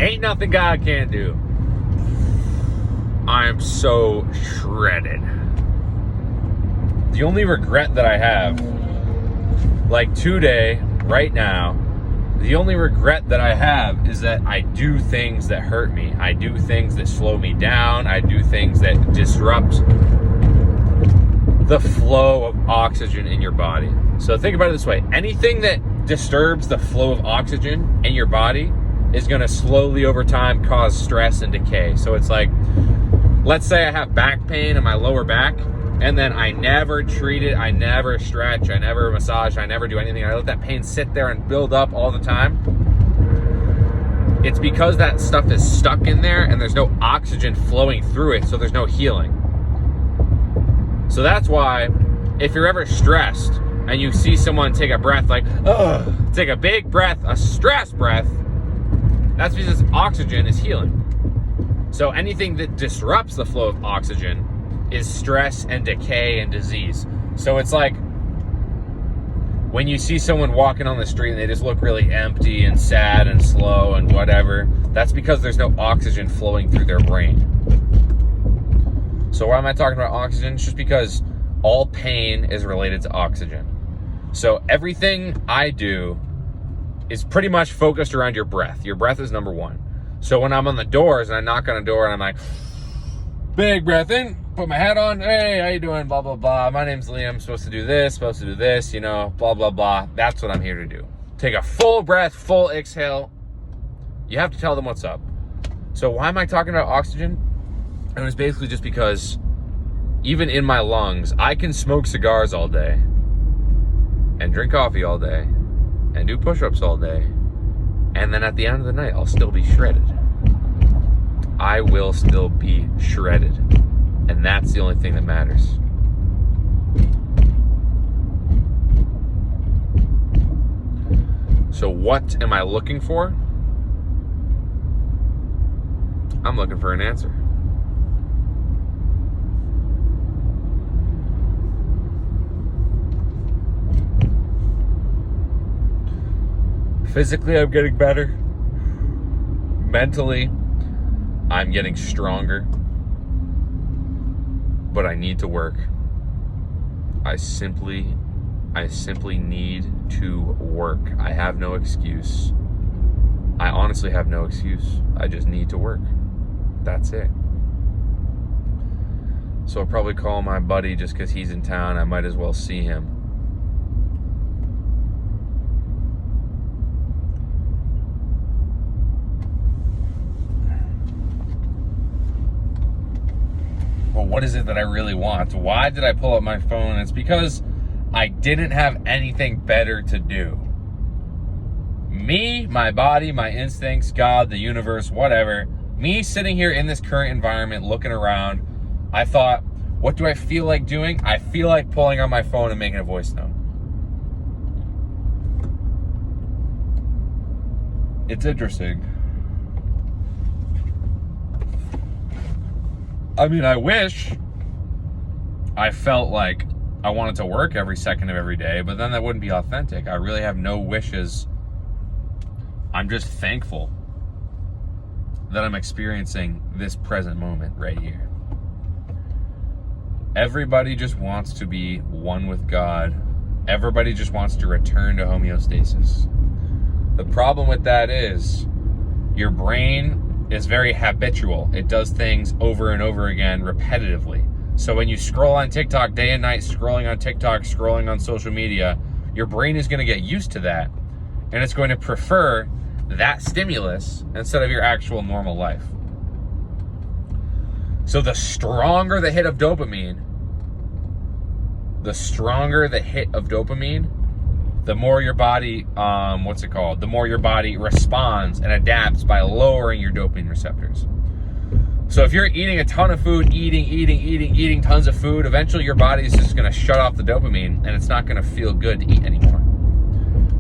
Ain't nothing God can't do. I am so shredded. The only regret that I have, like today, right now, the only regret that I have is that I do things that hurt me. I do things that slow me down. I do things that disrupt the flow of oxygen in your body. So think about it this way. Anything that disturbs the flow of oxygen in your body is going to slowly over time cause stress and decay. So it's like, let's say I have back pain in my lower back, and then I never treat it, I never stretch, I never massage, I never do anything. I let that pain sit there and build up all the time. It's because that stuff is stuck in there and there's no oxygen flowing through it, so there's no healing. So that's why if you're ever stressed and you see someone take a breath like, take a big breath, a stress breath, that's because oxygen is healing. So anything that disrupts the flow of oxygen is stress and decay and disease. So it's like when you see someone walking on the street and they just look really empty and sad and slow and whatever, that's because there's no oxygen flowing through their brain. So why am I talking about oxygen? It's just because all pain is related to oxygen. So everything I do is pretty much focused around your breath. Your breath is number one. So when I'm on the doors and I knock on a door and I'm like, big breath in, put my hat on, hey, how you doing, blah, blah, blah. My name's Liam, I'm supposed to do this, you know, blah, blah, blah. That's what I'm here to do. Take a full breath, full exhale. You have to tell them what's up. So why am I talking about oxygen? And it's basically just because even in my lungs, I can smoke cigars all day and drink coffee all day and do push-ups all day. And then at the end of the night, I'll still be shredded. I will still be shredded. And that's the only thing that matters. So what am I looking for? I'm looking for an answer. Physically, I'm getting better. Mentally, I'm getting stronger. But I need to work. I simply need to work. I have no excuse. I honestly have no excuse. I just need to work. That's it. So I'll probably call my buddy just because he's in town. I might as well see him. But what is it that I really want? Why did I pull up my phone? It's because I didn't have anything better to do. Me, my body, my instincts, God, the universe, whatever. Me sitting here in this current environment, looking around, I thought, what do I feel like doing? I feel like pulling on my phone and making a voice note. It's interesting. I mean, I wish I felt like I wanted to work every second of every day, but then that wouldn't be authentic. I really have no wishes. I'm just thankful that I'm experiencing this present moment right here. Everybody just wants to be one with God. Everybody just wants to return to homeostasis. The problem with that is your brain is very habitual. It does things over and over again repetitively. So when you scroll on TikTok day and night, scrolling on TikTok, scrolling on social media, your brain is going to get used to that, and it's going to prefer that stimulus instead of your actual normal life. So the stronger the hit of dopamine, the more your body, the more your body responds and adapts by lowering your dopamine receptors. So if you're eating a ton of food, eating tons of food, eventually your body is just going to shut off the dopamine and it's not going to feel good to eat anymore.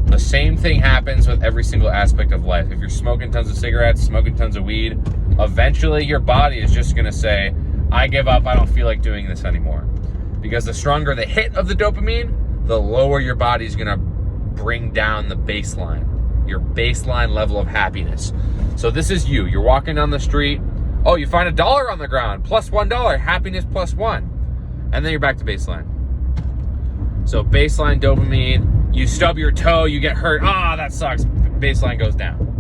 The same thing happens with every single aspect of life. If you're smoking tons of cigarettes, smoking tons of weed, eventually your body is just going to say, I give up, I don't feel like doing this anymore. Because the stronger the hit of the dopamine, the lower your body's going to bring down the baseline, your baseline level of happiness. So this is you. You're walking down the street. Oh, you find $1 on the ground. Plus $1. Happiness plus 1. And then you're back to baseline. So baseline dopamine. You stub your toe. You get hurt. Ah, that sucks. Baseline goes down.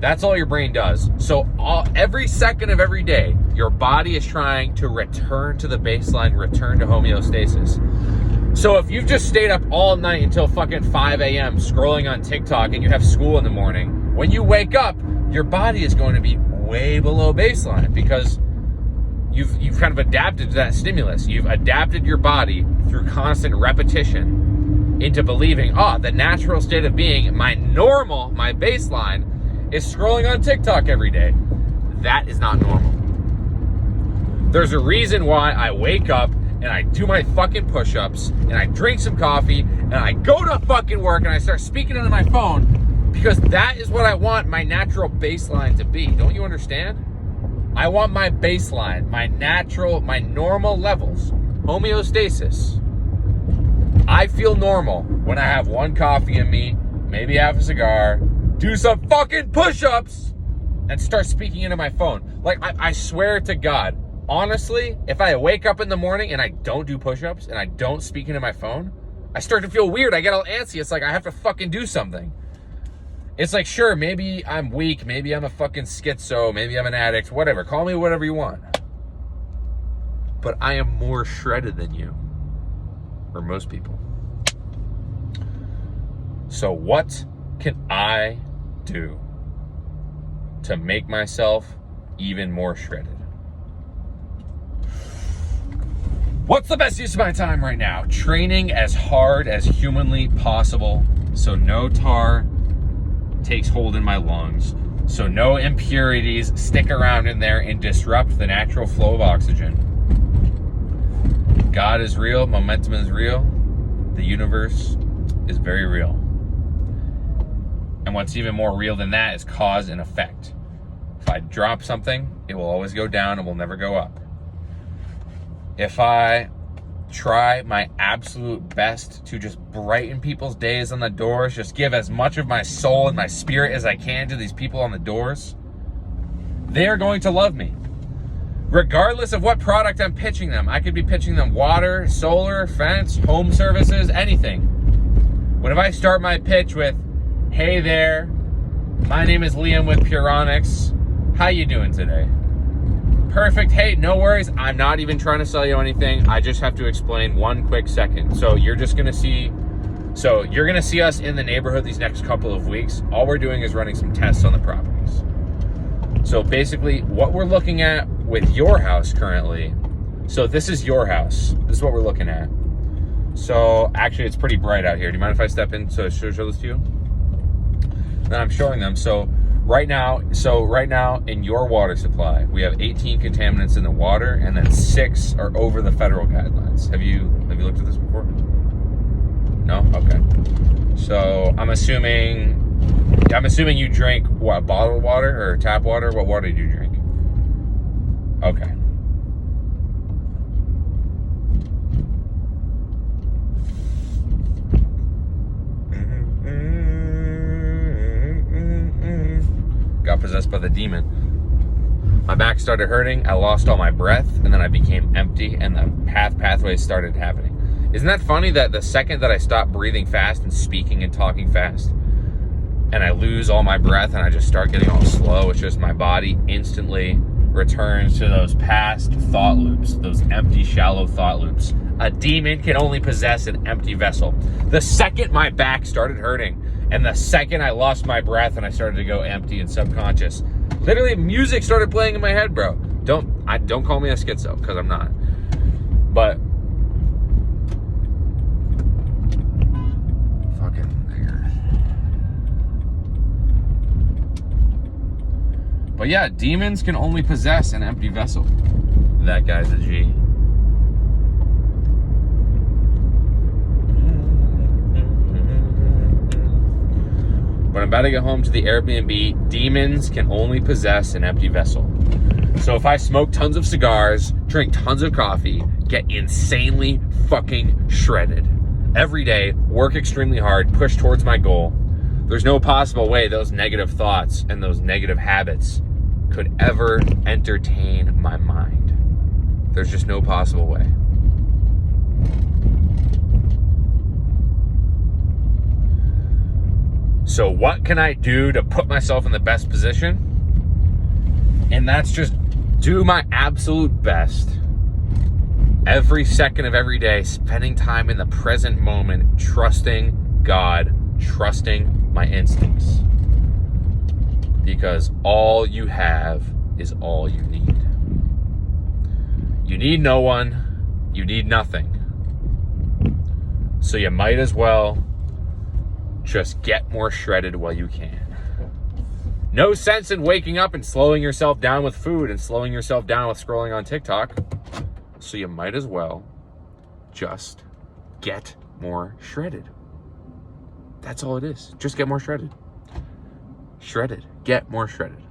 That's all your brain does. So every second of every day, your body is trying to return to the baseline, return to homeostasis. So if you've just stayed up all night until fucking 5 a.m. scrolling on TikTok and you have school in the morning, when you wake up, your body is going to be way below baseline because you've kind of adapted to that stimulus. You've adapted your body through constant repetition into believing, the natural state of being, my normal, my baseline, is scrolling on TikTok every day. That is not normal. There's a reason why I wake up and I do my fucking push-ups and I drink some coffee and I go to fucking work and I start speaking into my phone because that is what I want my natural baseline to be. Don't you understand? I want my baseline, my natural, my normal levels, homeostasis. I feel normal when I have one coffee in me, maybe have a cigar, do some fucking push-ups, and start speaking into my phone. Like, I swear to God, honestly, if I wake up in the morning and I don't do push-ups and I don't speak into my phone, I start to feel weird. I get all antsy. It's like I have to fucking do something. It's like, sure, maybe I'm weak. Maybe I'm a fucking schizo. Maybe I'm an addict. Whatever. Call me whatever you want. But I am more shredded than you. Or most people. So what can I do to make myself even more shredded? What's the best use of my time right now? Training as hard as humanly possible so no tar takes hold in my lungs, so no impurities stick around in there and disrupt the natural flow of oxygen. God is real, momentum is real, the universe is very real. And what's even more real than that is cause and effect. If I drop something, it will always go down, it will never go up. If I try my absolute best to just brighten people's days on the doors, just give as much of my soul and my spirit as I can to these people on the doors, they are going to love me. Regardless of what product I'm pitching them. I could be pitching them water, solar, fence, home services, anything. But if I start my pitch with, hey there, my name is Liam with Puronics. How you doing today? Perfect. Hey, no worries. I'm not even trying to sell you anything. I just have to explain one quick second. So you're going to see us in the neighborhood these next couple of weeks. All we're doing is running some tests on the properties. So basically what we're looking at with your house currently. So this is your house. This is what we're looking at. So actually it's pretty bright out here. Do you mind if I step in so I show this to you? Then I'm showing them. So right now in your water supply, we have 18 contaminants in the water, and then 6 are over the federal guidelines. Have you looked at this before? No? Okay. So I'm assuming you drink what, bottled water or tap water? What water do you drink? Okay. Got possessed by the demon. My back started hurting, I lost all my breath, and then I became empty, and the pathways started happening. Isn't that funny that the second that I stop breathing fast and speaking and talking fast, and I lose all my breath and I just start getting all slow, it's just my body instantly returns to those past thought loops, those empty, shallow thought loops. A demon can only possess an empty vessel. The second my back started hurting, and the second I lost my breath and I started to go empty and subconscious, literally music started playing in my head, bro. Don't call me a schizo, because I'm not. But fucking here. But yeah, demons can only possess an empty vessel. That guy's a G. But I'm about to get home to the Airbnb. Demons can only possess an empty vessel. So if I smoke tons of cigars, drink tons of coffee, get insanely fucking shredded every day, work extremely hard, push towards my goal, There's no possible way those negative thoughts and those negative habits could ever entertain my mind. There's just no possible way. So what can I do to put myself in the best position? And that's just do my absolute best every second of every day, spending time in the present moment, trusting God, trusting my instincts. Because all you have is all you need. You need no one, you need nothing. So you might as well just get more shredded while you can. No sense in waking up and slowing yourself down with food and slowing yourself down with scrolling on TikTok. So you might as well just get more shredded. That's all it is. Just get more shredded. Shredded. Get more shredded.